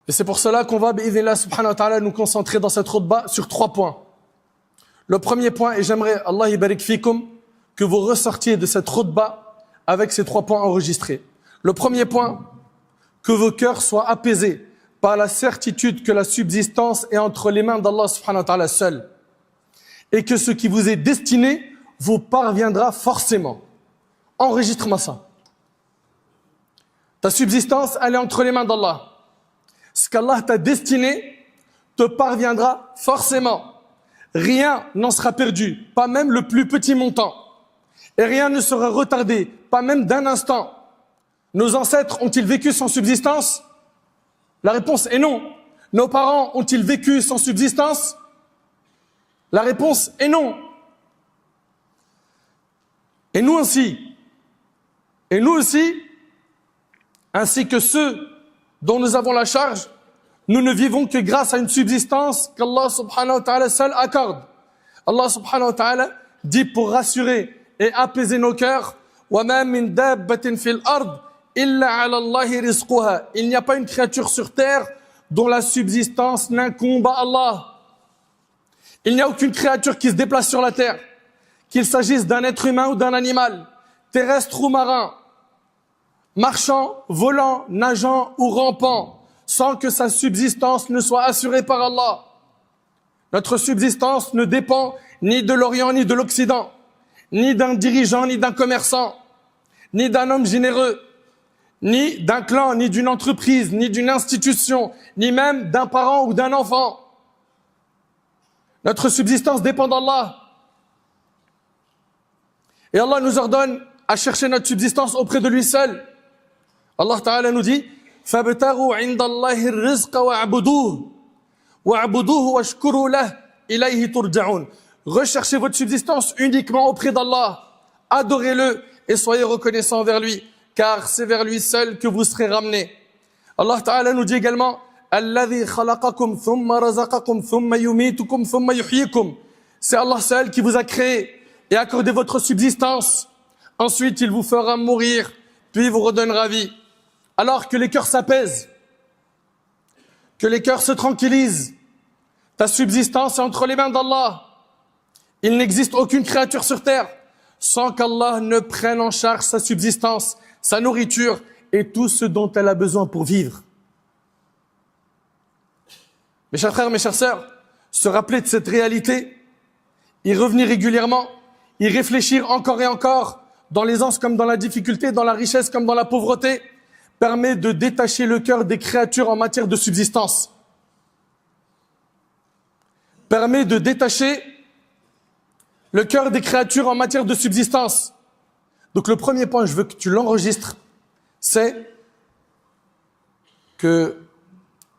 Et c'est pour cela qu'on va, bi'idhnillah subhanahu wa ta'ala, nous concentrer dans cette khutbah sur 3 points. Le premier point, et j'aimerais, Allah yabarik fikum, que vous ressortiez de cette khutbah avec ces 3 points enregistrés. Le premier point, que vos cœurs soient apaisés par la certitude que la subsistance est entre les mains d'Allah subhanahu wa ta'ala seul. Et que ce qui vous est destiné vous parviendra forcément. Enregistre-moi ça. Ta subsistance, elle est entre les mains d'Allah. Ce qu'Allah t'a destiné te parviendra forcément. Rien n'en sera perdu, pas même le plus petit montant. Et rien ne sera retardé, pas même d'un instant. Nos ancêtres ont-ils vécu sans subsistance? La réponse est non. Nos parents ont-ils vécu sans subsistance? La réponse est non. Et nous aussi. Et nous aussi, ainsi que ceux dont nous avons la charge, nous ne vivons que grâce à une subsistance qu'Allah subhanahu wa ta'ala seul accorde. Allah subhanahu wa ta'ala dit pour rassurer et apaiser nos cœurs, وَمَا مِن دَابَّةٍ فِي الْأَرْضِ إِلَّا عَلَى اللَّهِ رِزْقُهَا. Il n'y a pas une créature sur terre dont la subsistance n'incombe à Allah. Il n'y a aucune créature qui se déplace sur la terre, qu'il s'agisse d'un être humain ou d'un animal, terrestre ou marin, marchant, volant, nageant ou rampant, sans que sa subsistance ne soit assurée par Allah. Notre subsistance ne dépend ni de l'Orient ni de l'Occident, ni d'un dirigeant ni d'un commerçant, ni d'un homme généreux, ni d'un clan, ni d'une entreprise, ni d'une institution, ni même d'un parent ou d'un enfant. Notre subsistance dépend d'Allah. Et Allah nous ordonne à chercher notre subsistance auprès de lui seul. Allah Ta'ala nous dit فَابْتَغُوا عِنْدَ اللَّهِ الرِّزْقَ وَاعْبُدُوهُ وَاشْكُرُوا لَهُ إِلَيْهِ تُرْجَعُونَ. Recherchez votre subsistance uniquement auprès d'Allah. Adorez-le et soyez reconnaissants envers lui, car c'est vers lui seul que vous serez ramenés. Allah Ta'ala nous dit également الَّذِي خَلَقَكُمْ ثُمَّ رَزَقَكُمْ ثُمَّ يُمِيتُكُمْ ثُمَّ يُحْيِيكُمْ. C'est Allah seul qui vous a créé et accordé votre subsistance. Ensuite, il vous fera mourir, puis vous redonnera vie. Alors que les cœurs s'apaisent, que les cœurs se tranquillisent, ta subsistance est entre les mains d'Allah. Il n'existe aucune créature sur terre sans qu'Allah ne prenne en charge sa subsistance, sa nourriture et tout ce dont elle a besoin pour vivre. Mes chers frères, mes chères sœurs, se rappeler de cette réalité, y revenir régulièrement, y réfléchir encore et encore, dans l'aisance comme dans la difficulté, dans la richesse comme dans la pauvreté, permet de détacher le cœur des créatures en matière de subsistance. Permet de détacher le cœur des créatures en matière de subsistance. Donc le premier point, je veux que tu l'enregistres, c'est que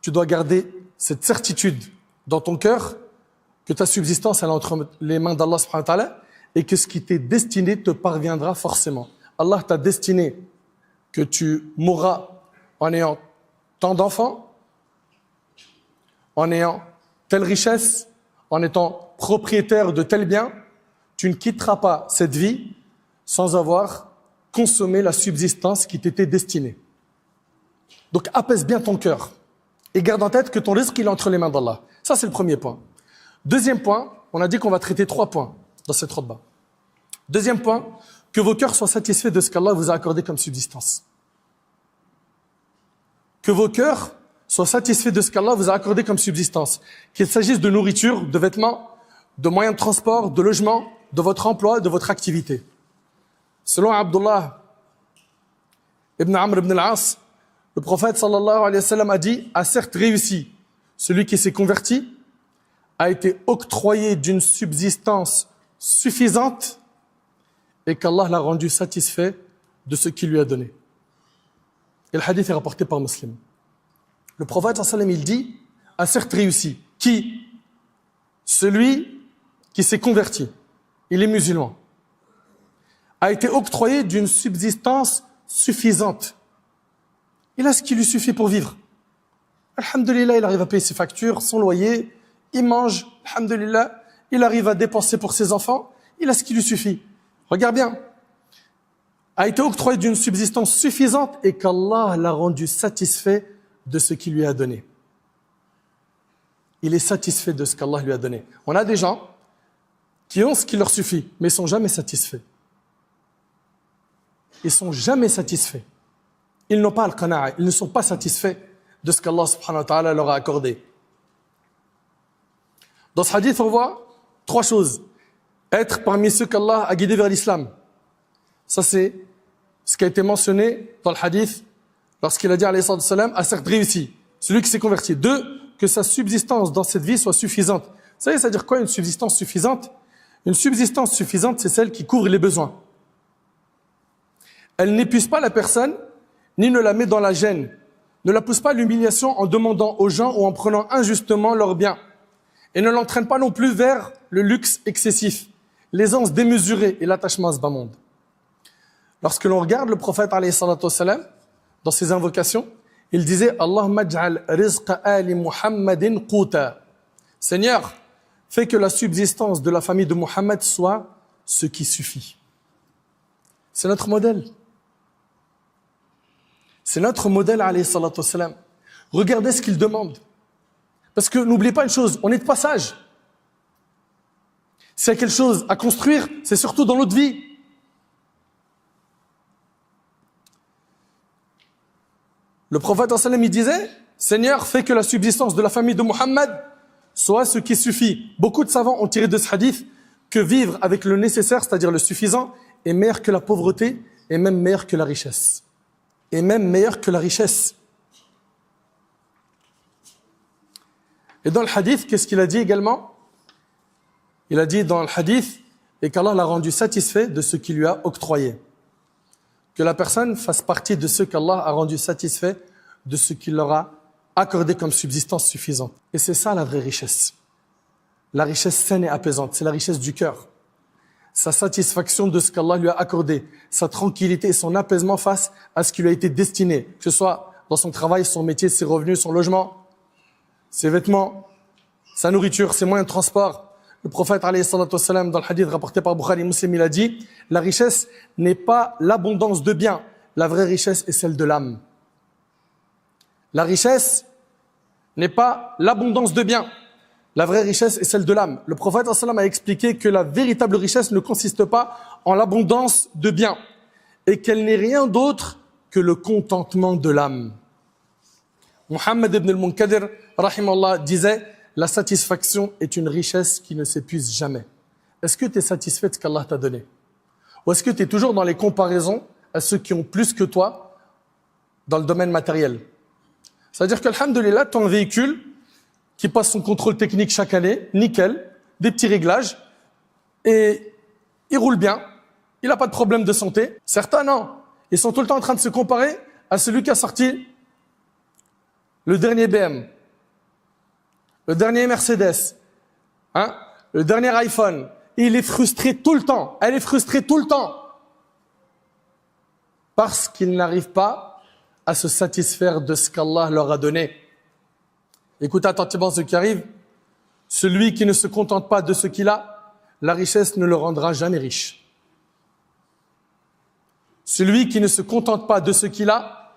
tu dois garder cette certitude dans ton cœur que ta subsistance elle est entre les mains d'Allah subhanahu wa ta'ala et que ce qui t'est destiné te parviendra forcément. Allah t'a destiné que tu mourras en ayant tant d'enfants, en ayant telle richesse, en étant propriétaire de tel bien. Tu ne quitteras pas cette vie sans avoir consommé la subsistance qui t'était destinée. Donc apaise bien ton cœur et garde en tête que ton risque il est entre les mains d'Allah. Ça c'est le premier point. Deuxième point, on a dit qu'on va traiter 3 points dans cette khutbah. Deuxième point, que vos cœurs soient satisfaits de ce qu'Allah vous a accordé comme subsistance. Que vos cœurs soient satisfaits de ce qu'Allah vous a accordé comme subsistance. Qu'il s'agisse de nourriture, de vêtements, de moyens de transport, de logement, de votre emploi, de votre activité. Selon Abdullah ibn Amr ibn al-As, le prophète sallallahu alayhi wa sallam a dit, a certes réussi celui qui s'est converti, a été octroyé d'une subsistance suffisante et qu'Allah l'a rendu satisfait de ce qu'il lui a donné. Et le hadith est rapporté par Muslim. Le prophète sallallahu alayhi wa sallam, il dit, a certes réussi. Qui? Celui qui s'est converti. Il est musulman. A été octroyé d'une subsistance suffisante. Il a ce qui lui suffit pour vivre. Alhamdulillah, il arrive à payer ses factures, son loyer, il mange, alhamdulillah, il arrive à dépenser pour ses enfants, il a ce qui lui suffit. Regarde bien. A été octroyé d'une subsistance suffisante et qu'Allah l'a rendu satisfait de ce qu'il lui a donné. il est satisfait de ce qu'Allah lui a donné. On a des gens qui ont ce qui leur suffit, mais ils ne sont jamais satisfaits. Ils ne sont jamais satisfaits. Ils n'ont pas al-qana'a, ils ne sont pas satisfaits de ce qu'Allah subhanahu wa ta'ala leur a accordé. Dans ce hadith, on voit 3 choses. Être parmi ceux qu'Allah a guidés vers l'islam. Ça, c'est ce qui a été mentionné dans le hadith lorsqu'il a dit, alayhi salam, a certes réussi, celui qui s'est converti. 2, que sa subsistance dans cette vie soit suffisante. Vous savez, ça veut dire quoi une subsistance suffisante? Une subsistance suffisante, c'est celle qui couvre les besoins. Elle n'épuise pas la personne, ni ne la met dans la gêne. Ne la pousse pas à l'humiliation en demandant aux gens ou en prenant injustement leurs biens. Et ne l'entraîne pas non plus vers le luxe excessif, l'aisance démesurée et l'attachement à ce bas monde. Lorsque l'on regarde le prophète alayhi salatu wassalam, dans ses invocations, il disait Allahumma ij'al rizqa ali Muhammadin quta. Seigneur, fais que la subsistance de la famille de Muhammad soit ce qui suffit. C'est notre modèle. C'est notre modèle alayhi salatu wassalam. Regardez ce qu'il demande. Parce que n'oubliez pas une chose, on est de passage. S'il y a quelque chose à construire, c'est surtout dans notre vie. Le prophète sallam il disait, Seigneur, fais que la subsistance de la famille de Muhammad soit ce qui suffit. Beaucoup de savants ont tiré de ce hadith que vivre avec le nécessaire, c'est-à-dire le suffisant, est meilleur que la pauvreté et même meilleur que la richesse. Et même meilleur que la richesse. Et dans le hadith, qu'est-ce qu'il a dit également? Il a dit dans le hadith, et qu'Allah l'a rendu satisfait de ce qu'il lui a octroyé. Que la personne fasse partie de ceux qu'Allah a rendu satisfaits de ce qu'il leur a accordé comme subsistance suffisante. Et c'est ça la vraie richesse. La richesse saine et apaisante, c'est la richesse du cœur. Sa satisfaction de ce qu'Allah lui a accordé, sa tranquillité et son apaisement face à ce qui lui a été destiné, que ce soit dans son travail, son métier, ses revenus, son logement, ses vêtements, sa nourriture, ses moyens de transport. Le prophète, alayhi salatu wassalam, dans le hadith rapporté par Bukhari et Muslim, il a dit, la richesse n'est pas l'abondance de biens. La vraie richesse est celle de l'âme. La richesse n'est pas l'abondance de biens. La vraie richesse est celle de l'âme. Le prophète, sallam, a expliqué que la véritable richesse ne consiste pas en l'abondance de biens et qu'elle n'est rien d'autre que le contentement de l'âme. Muhammad ibn al-Munkadir, rahimallah, disait, la satisfaction est une richesse qui ne s'épuise jamais. Est-ce que tu es satisfait de ce qu'Allah t'a donné? Ou est-ce que tu es toujours dans les comparaisons à ceux qui ont plus que toi dans le domaine matériel? C'est-à-dire qu'alhamdoulilah, tu as un véhicule qui passe son contrôle technique chaque année, nickel, des petits réglages, et il roule bien, il n'a pas de problème de santé. Certains, non. Ils sont tout le temps en train de se comparer à celui qui a sorti le dernier BM, le dernier Mercedes, le dernier iPhone. Et il est frustré tout le temps. Elle est frustrée tout le temps. Parce qu'il n'arrive pas à se satisfaire de ce qu'Allah leur a donné. Écoutez attentivement ce qui arrive. Celui qui ne se contente pas de ce qu'il a, la richesse ne le rendra jamais riche. Celui qui ne se contente pas de ce qu'il a,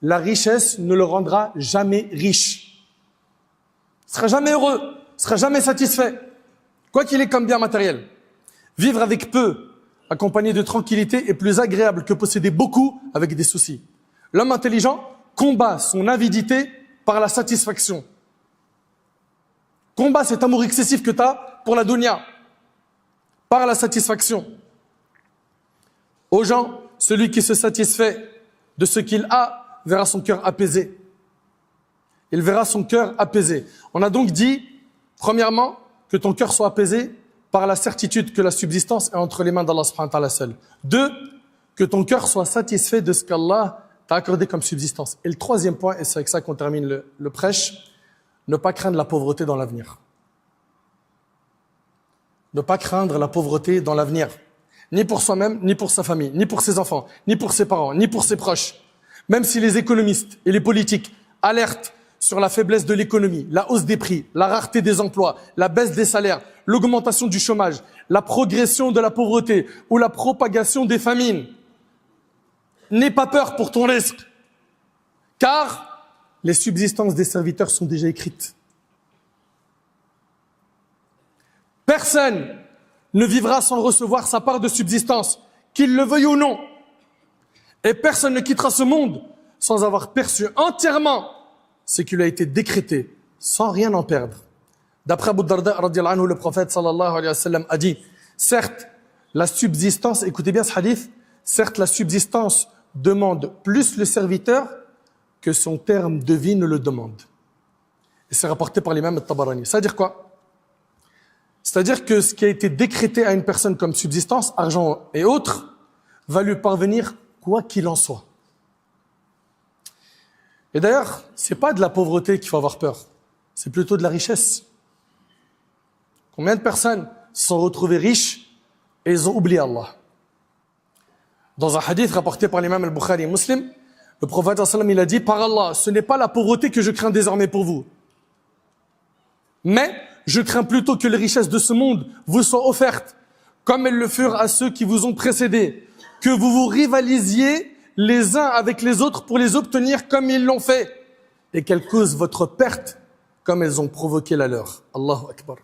la richesse ne le rendra jamais riche. Il ne sera jamais heureux, il ne sera jamais satisfait, quoi qu'il ait comme bien matériel. Vivre avec peu, accompagné de tranquillité, est plus agréable que posséder beaucoup avec des soucis. L'homme intelligent combat son avidité par la satisfaction. Combat cet amour excessif que tu as pour la dunya, par la satisfaction. Aux gens, celui qui se satisfait de ce qu'il a verra son cœur apaisé. Il verra son cœur apaisé. On a donc dit, premièrement, que ton cœur soit apaisé par la certitude que la subsistance est entre les mains d'Allah subhanahu wa ta'ala seul. 2, que ton cœur soit satisfait de ce qu'Allah t'a accordé comme subsistance. Et le troisième point, et c'est avec ça qu'on termine le prêche, ne pas craindre la pauvreté dans l'avenir. Ne pas craindre la pauvreté dans l'avenir. Ni pour soi-même, ni pour sa famille, ni pour ses enfants, ni pour ses parents, ni pour ses proches. Même si les économistes et les politiques alertent sur la faiblesse de l'économie, la hausse des prix, la rareté des emplois, la baisse des salaires, l'augmentation du chômage, la progression de la pauvreté ou la propagation des famines. N'aie pas peur pour ton risque, car les subsistances des serviteurs sont déjà écrites. Personne ne vivra sans recevoir sa part de subsistance, qu'il le veuille ou non. Et personne ne quittera ce monde sans avoir perçu entièrement ce qui lui a été décrété, sans rien en perdre. D'après Abu Darda, radiyallahu anhu, le prophète sallallahu alayhi wa sallam a dit, certes, la subsistance, écoutez bien ce hadith, certes, la subsistance demande plus le serviteur que son terme de vie ne le demande. Et c'est rapporté par l'imam al-Tabarani. C'est-à-dire quoi? C'est-à-dire que ce qui a été décrété à une personne comme subsistance, argent et autres, va lui parvenir quoi qu'il en soit. Et d'ailleurs, c'est pas de la pauvreté qu'il faut avoir peur, c'est plutôt de la richesse. Combien de personnes se sont retrouvées riches et ils ont oublié Allah? Dans un hadith rapporté par l'imam al-Bukhari et Muslim, le prophète sallam il a dit, par Allah, ce n'est pas la pauvreté que je crains désormais pour vous, mais je crains plutôt que les richesses de ce monde vous soient offertes, comme elles le furent à ceux qui vous ont précédés, que vous vous rivalisiez les uns avec les autres pour les obtenir comme ils l'ont fait, et qu'elles causent votre perte comme elles ont provoqué la leur. Allahu Akbar.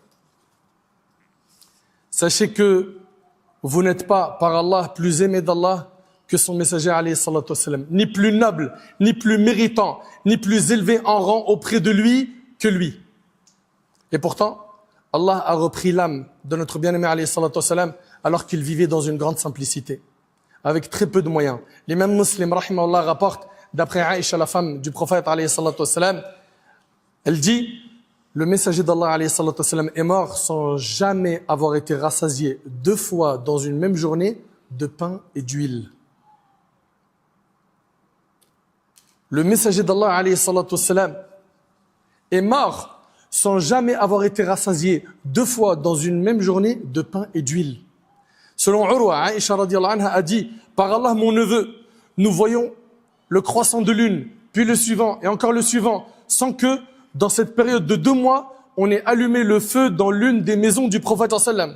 Sachez que vous n'êtes pas, par Allah, plus aimé d'Allah que son messager, alayhi salatu wassalam, ni plus noble, ni plus méritant, ni plus élevé en rang auprès de lui que lui. Et pourtant, Allah a repris l'âme de notre bien-aimé, alayhi salatu wassalam, alors qu'il vivait dans une grande simplicité, avec très peu de moyens. L'imam Muslim, rahimahullah, rapporte, d'après Aïcha, la femme du prophète, alayhi salatu wassalam, elle dit, le messager d'Allah, alayhi salatu wassalam, est mort sans jamais avoir été rassasié 2 fois dans une même journée de pain et d'huile. Le messager d'Allah, alayhi salatu wassalam, est mort sans jamais avoir été rassasié 2 fois dans une même journée de pain et d'huile. Selon Urwa, Aïcha radiyallahu anha a dit, par Allah, mon neveu, nous voyons le croissant de l'une, puis le suivant, et encore le suivant, sans que, dans cette période de 2 mois, on ait allumé le feu dans l'une des maisons du prophète sallam.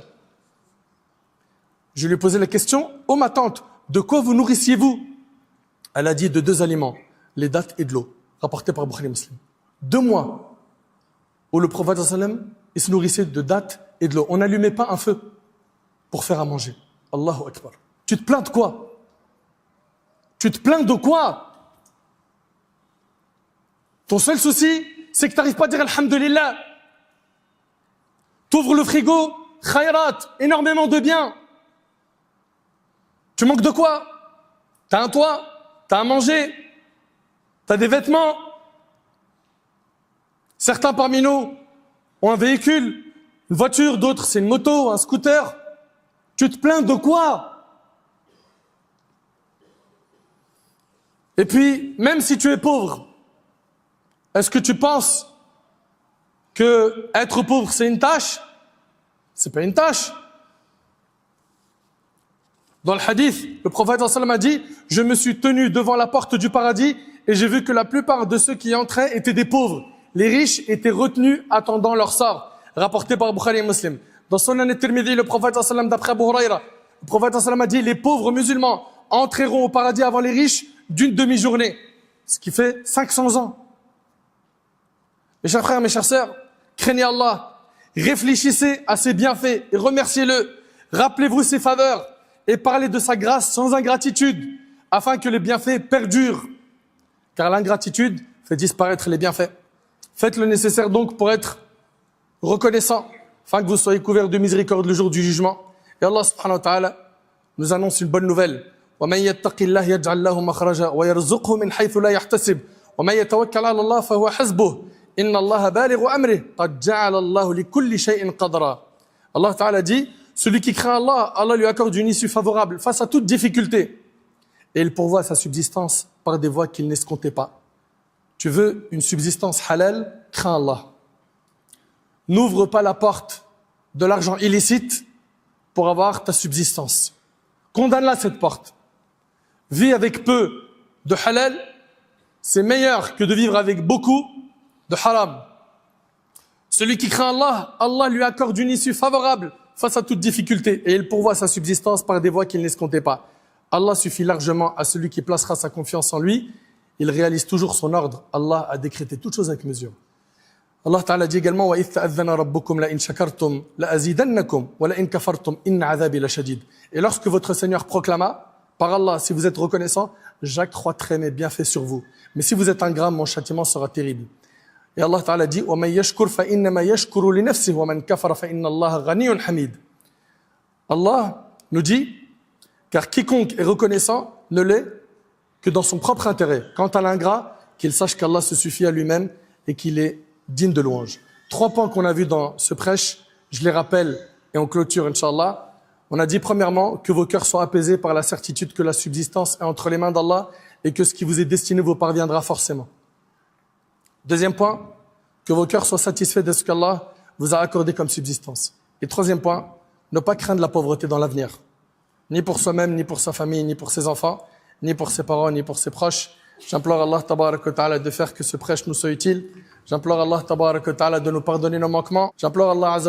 Je lui ai posé la question, ô ma tante, de quoi vous nourrissiez-vous? Elle a dit de 2 aliments, les dattes et de l'eau, rapporté par Bukhari Muslim. 2 mois où le prophète sallam, il se nourrissait de dattes et de l'eau. On n'allumait pas un feu pour faire à manger. Allahu Akbar. Tu te plains de quoi? Tu te plains de quoi? Ton seul souci, c'est que tu n'arrives pas à dire Alhamdulillah. Tu ouvres le frigo, khayrat, énormément de biens. Tu manques de quoi? Tu as un toit, tu as à manger, tu as des vêtements. Certains parmi nous ont un véhicule, une voiture, d'autres c'est une moto, un scooter. Tu te plains de quoi? Et puis, même si tu es pauvre, est-ce que tu penses que être pauvre c'est une tâche? C'est pas une tâche. Dans le hadith, le prophète sallallahu alayhi wa sallam a dit, je me suis tenu devant la porte du paradis et j'ai vu que la plupart de ceux qui y entraient étaient des pauvres. Les riches étaient retenus attendant leur sort. Rapporté par Bukhari et Muslim. Dans Sunan al-Tirmidhi, le prophète sallallahu alayhi wa sallam, d'après Abu Huraira, le prophète sallallahu alayhi wa sallam a dit, les pauvres musulmans entreront au paradis avant les riches d'une demi-journée. Ce qui fait 500 ans. Mes chers frères, mes chères sœurs, craignez Allah, réfléchissez à ses bienfaits et remerciez-le. Rappelez-vous ses faveurs et parlez de sa grâce sans ingratitude, afin que les bienfaits perdurent. Car l'ingratitude fait disparaître les bienfaits. Faites le nécessaire donc pour être reconnaissant, afin que vous soyez couverts de miséricorde le jour du jugement. Et Allah subhanahu wa ta'ala nous annonce une bonne nouvelle. وَمَنْ يَتَّقِ اللَّهِ يَجْعَلْ لَهُ مَخْرَجًا وَيَرْزُقْهُ مِنْ حَيْثُ لَا يَحْتَسِبُ وَمَنْ يَتَوَكَّلْ عَلَى اللَّهِ فَهُوَ حَسْبُهُ إِنَّ اللَّهَ بَالِغُ أَمْرِهِ قَدْ جَعَلَ اللَّهُ لِكُلِّ شَيْءٍ قَدْرًا. Allah ta'ala dit, celui qui craint Allah, Allah lui accorde une issue favorable face à toute difficulté. Et il pourvoit sa subsistance par des voies qu'il n'escomptait pas. Tu veux une subsistance halal, crains Allah. N'ouvre pas la porte de l'argent illicite pour avoir ta subsistance. Condamne-la cette porte. Vis avec peu de halal, c'est meilleur que de vivre avec beaucoup de haram. Celui qui craint Allah, Allah lui accorde une issue favorable face à toute difficulté et il pourvoit sa subsistance par des voies qu'il n'escomptait pas. Allah suffit largement à celui qui placera sa confiance en lui. Il réalise toujours son ordre. Allah a décrété toutes choses avec mesure. Allah Ta'ala dit également وَإِذْ تَأَذَّنَ رَبُّكُمْ لَإِنْ شَكَرْتُمْ لَأَزِيدَنَّكُمْ وَلَإِنْ كَفَرْتُمْ إِنَّ عَذَابِي لَشَدِيدٌ. Et lorsque votre Seigneur proclama, par Allah, si vous êtes reconnaissant, j'accroîtrai mes bienfaits sur vous. Mais si vous êtes ingrat, mon châtiment sera terrible. Et Allah Ta'ala dit وَمَنْ يَشْكُرْ فَإِنَّمَا يَشْكُرُ لِنَفْسِهِ وَمَنْ كَفَرَ فَإِنَّ اللَّهَ غَنِيٌّ حَمِيدٌ. Allah nous dit, car quiconque est reconnaissant ne l'est que dans son propre intérêt. Quant à l'ingrat, qu'il sache qu'Allah se suffit à lui-même et qu'il est digne de louange. 3 points qu'on a vus dans ce prêche, je les rappelle et on clôture, Inch'Allah. On a dit premièrement que vos cœurs soient apaisés par la certitude que la subsistance est entre les mains d'Allah et que ce qui vous est destiné vous parviendra forcément. Deuxième point, que vos cœurs soient satisfaits de ce qu'Allah vous a accordé comme subsistance. Et troisième point, ne pas craindre la pauvreté dans l'avenir. Ni pour soi-même, ni pour sa famille, ni pour ses enfants, ni pour ses parents, ni pour ses proches. J'implore Allah Tabarak wa Ta'ala de faire que ce prêche nous soit utile. J'implore Allah Tabarak wa Ta'ala de nous pardonner nos manquements. J'implore Allah Azza